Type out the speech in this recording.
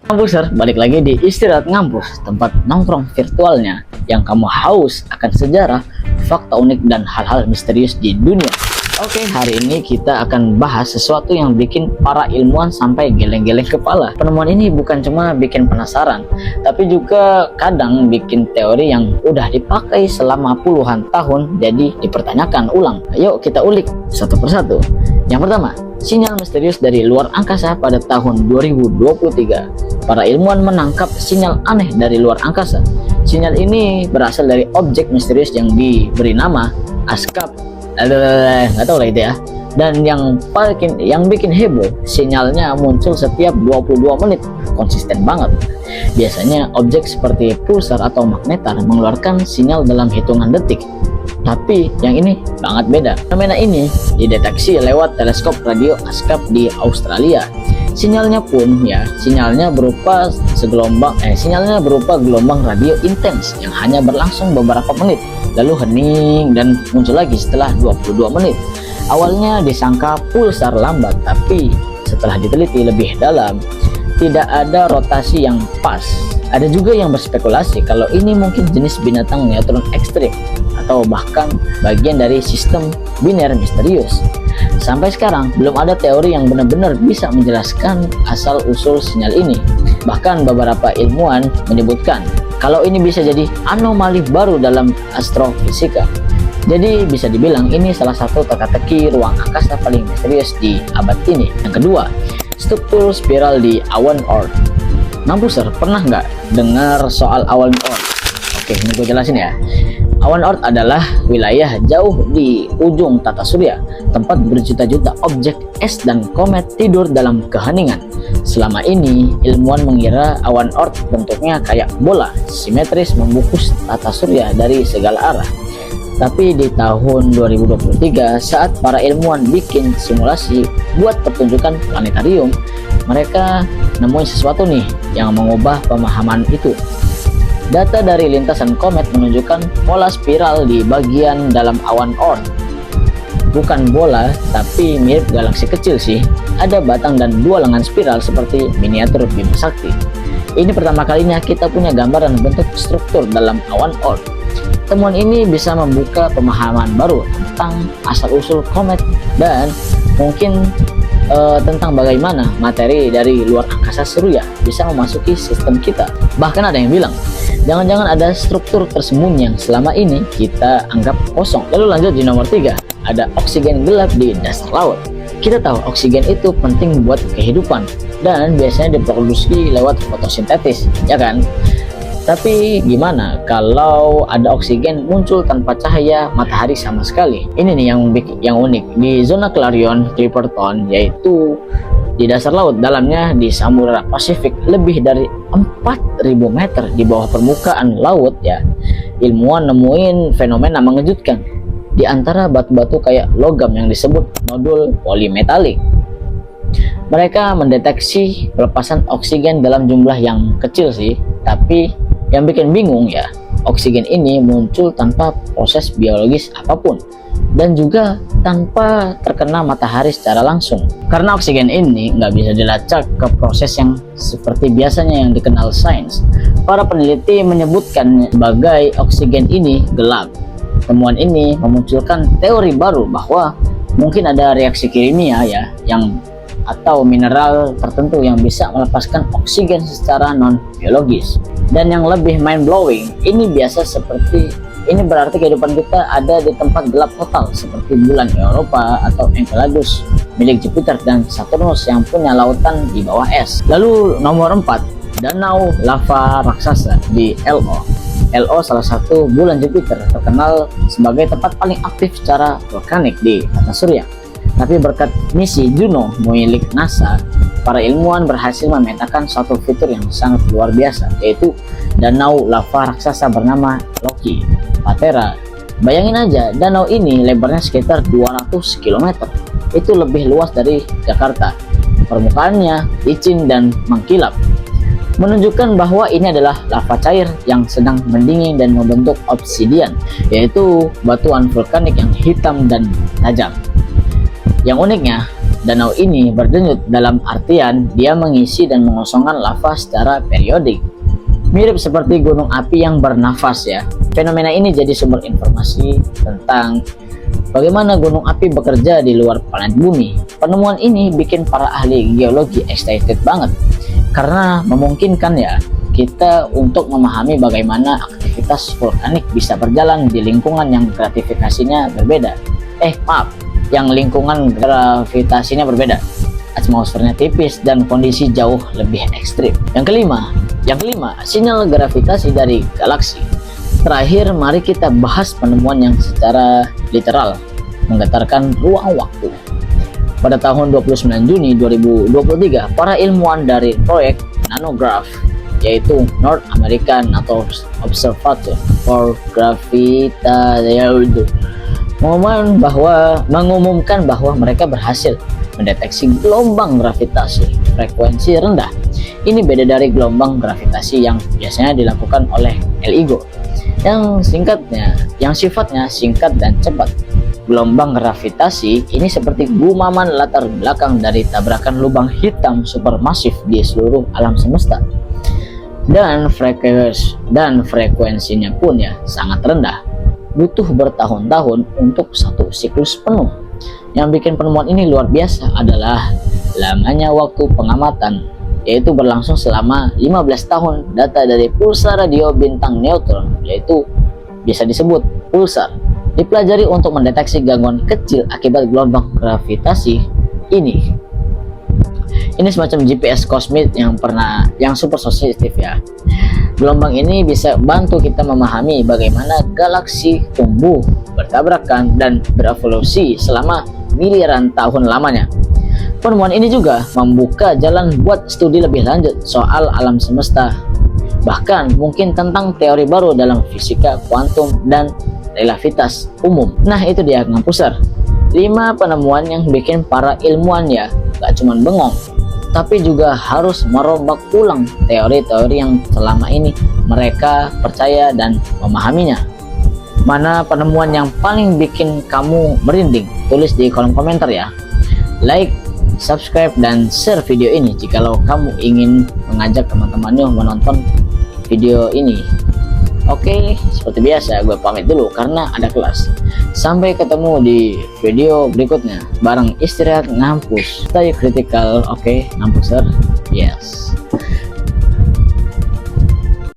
Kampuser, balik lagi di Istirahat Ngampus, tempat nongkrong virtualnya yang kamu haus akan sejarah, fakta unik, dan hal-hal misterius di dunia. Oke, hari ini kita akan bahas sesuatu yang bikin para ilmuwan sampai geleng-geleng kepala. Penemuan ini bukan cuma bikin penasaran, tapi juga kadang bikin teori yang udah dipakai selama puluhan tahun jadi dipertanyakan ulang. Ayo kita ulik satu persatu. Yang pertama, sinyal misterius dari luar angkasa pada tahun 2023. Para ilmuwan menangkap sinyal aneh dari luar angkasa. Sinyal ini berasal dari objek misterius yang diberi nama ASCAP. Nggak tahu lah itu ya. Dan yang bikin heboh, sinyalnya muncul setiap 22 menit, konsisten banget. Biasanya objek seperti pulsar atau magnetar mengeluarkan sinyal dalam hitungan detik. Tapi yang ini banget beda. Fenomena ini dideteksi lewat teleskop radio ASCAP di Australia. Sinyalnya berupa gelombang radio intens yang hanya berlangsung beberapa menit, lalu hening dan muncul lagi setelah 22 menit. Awalnya disangka pulsar lambat, tapi setelah diteliti lebih dalam, tidak ada rotasi yang pas. Ada juga yang berspekulasi kalau ini mungkin jenis binatang neutron ekstrim atau bahkan bagian dari sistem biner misterius. Sampai sekarang belum ada teori yang benar-benar bisa menjelaskan asal-usul sinyal ini. Bahkan beberapa ilmuwan menyebutkan kalau ini bisa jadi anomali baru dalam astrofisika. Jadi bisa dibilang ini salah satu teka-teki ruang angkasa paling misterius di abad ini. Yang kedua, struktur spiral di awan Oort. Nampuser, pernah nggak dengar soal awan Oort? Oke, ini gue jelasin ya. Awan Oort adalah wilayah jauh di ujung tata surya, tempat berjuta-juta objek es dan komet tidur dalam keheningan. Selama ini, ilmuwan mengira awan Oort bentuknya kayak bola, simetris membungkus tata surya dari segala arah. Tapi di tahun 2023, saat para ilmuwan bikin simulasi buat pertunjukan planetarium, mereka nemuin sesuatu nih yang mengubah pemahaman itu. Data dari lintasan komet menunjukkan pola spiral di bagian dalam awan Oort. Bukan bola, tapi mirip galaksi kecil sih. Ada batang dan dua lengan spiral seperti miniatur Bima Sakti. Ini pertama kalinya kita punya gambaran bentuk struktur dalam awan Oort. Temuan ini bisa membuka pemahaman baru tentang asal-usul komet dan mungkin tentang bagaimana materi dari luar angkasa surya bisa memasuki sistem kita. Bahkan ada yang bilang, jangan-jangan ada struktur tersembunyi yang selama ini kita anggap kosong. Lalu lanjut di nomor 3, ada oksigen gelap di dasar laut. Kita tahu oksigen itu penting buat kehidupan dan biasanya diproduksi lewat fotosintesis, ya kan? Tapi gimana kalau ada oksigen muncul tanpa cahaya matahari sama sekali? Ini nih yang unik. Di zona Clarion Clipperton, yaitu di dasar laut, dalamnya di Samudra Pasifik lebih dari 4.000 meter di bawah permukaan laut ya. Ilmuwan nemuin fenomena mengejutkan di antara batu-batu kayak logam yang disebut nodul polimetalik. Mereka mendeteksi pelepasan oksigen dalam jumlah yang kecil sih, tapi yang bikin bingung ya, oksigen ini muncul tanpa proses biologis apapun dan juga tanpa terkena matahari secara langsung. Karena oksigen ini nggak bisa dilacak ke proses yang seperti biasanya yang dikenal sains. Para peneliti menyebutkan sebagai oksigen ini gelap. Temuan ini memunculkan teori baru bahwa mungkin ada reaksi kimia ya atau mineral tertentu yang bisa melepaskan oksigen secara non-biologis. Dan yang lebih mind-blowing, ini berarti kehidupan kita ada di tempat gelap total seperti bulan Europa atau Enceladus milik Jupiter dan Saturnus yang punya lautan di bawah es. Lalu nomor 4, danau lava raksasa di Lo. Lo salah satu bulan Jupiter, terkenal sebagai tempat paling aktif secara vulkanik di tata surya. Tapi berkat misi Juno milik NASA, para ilmuwan berhasil memetakan suatu fitur yang sangat luar biasa, yaitu danau lava raksasa bernama Loki Patera. Bayangin aja, danau ini lebarnya sekitar 200 km. Itu lebih luas dari Jakarta. Permukaannya licin dan mengkilap, menunjukkan bahwa ini adalah lava cair yang sedang mendingin dan membentuk obsidian, yaitu batuan vulkanik yang hitam dan tajam. Yang uniknya, Danau ini berdenyut dalam artian dia mengisi dan mengosongkan lava secara periodik. Mirip seperti gunung api yang bernafas ya. Fenomena ini jadi sumber informasi tentang bagaimana gunung api bekerja di luar planet bumi. Penemuan ini bikin para ahli geologi excited banget karena memungkinkan ya kita untuk memahami bagaimana aktivitas vulkanik bisa berjalan di lingkungan yang gratifikasinya berbeda. Yang lingkungan gravitasinya berbeda, atmosfernya tipis dan kondisi jauh lebih ekstrim. Yang kelima, sinyal gravitasi dari galaksi. Terakhir, mari kita bahas penemuan yang secara literal menggetarkan ruang waktu. Pada tahun 29 Juni 2023, para ilmuwan dari proyek Nanograph, yaitu North American atau Observatory for Gravity, mengumumkan bahwa mereka berhasil mendeteksi gelombang gravitasi frekuensi rendah. Ini beda dari gelombang gravitasi yang biasanya dilakukan oleh LIGO yang sifatnya singkat dan cepat. Gelombang gravitasi ini seperti gumaman latar belakang dari tabrakan lubang hitam supermasif di seluruh alam semesta. Dan frekuensinya pun ya sangat rendah. Butuh bertahun-tahun untuk satu siklus penuh. Yang bikin penemuan ini luar biasa adalah lamanya waktu pengamatan, yaitu berlangsung selama 15 tahun. Data dari pulsar radio bintang neutron, yaitu bisa disebut pulsar, dipelajari untuk mendeteksi gangguan kecil akibat gelombang gravitasi ini. Ini semacam GPS kosmik yang super sensitif ya. Gelombang ini bisa bantu kita memahami bagaimana galaksi tumbuh, bertabrakan, dan berevolusi selama miliaran tahun lamanya. Penemuan ini juga membuka jalan buat studi lebih lanjut soal alam semesta, bahkan mungkin tentang teori baru dalam fisika kuantum dan relativitas umum. Nah itu dia Ngampusar, 5 penemuan yang bikin para ilmuwan ya gak cuman bengong, tapi juga harus merombak ulang teori-teori yang selama ini mereka percaya dan memahaminya. Mana penemuan yang paling bikin kamu merinding? Tulis di kolom komentar ya. Like, subscribe, dan share video ini jikalau kamu ingin mengajak teman-temannya menonton video ini. Oke, seperti biasa gue pamit dulu karena ada kelas. Sampai ketemu di video berikutnya bareng istirahat ngampus. Stay critical, oke, Ngampusar. Yes.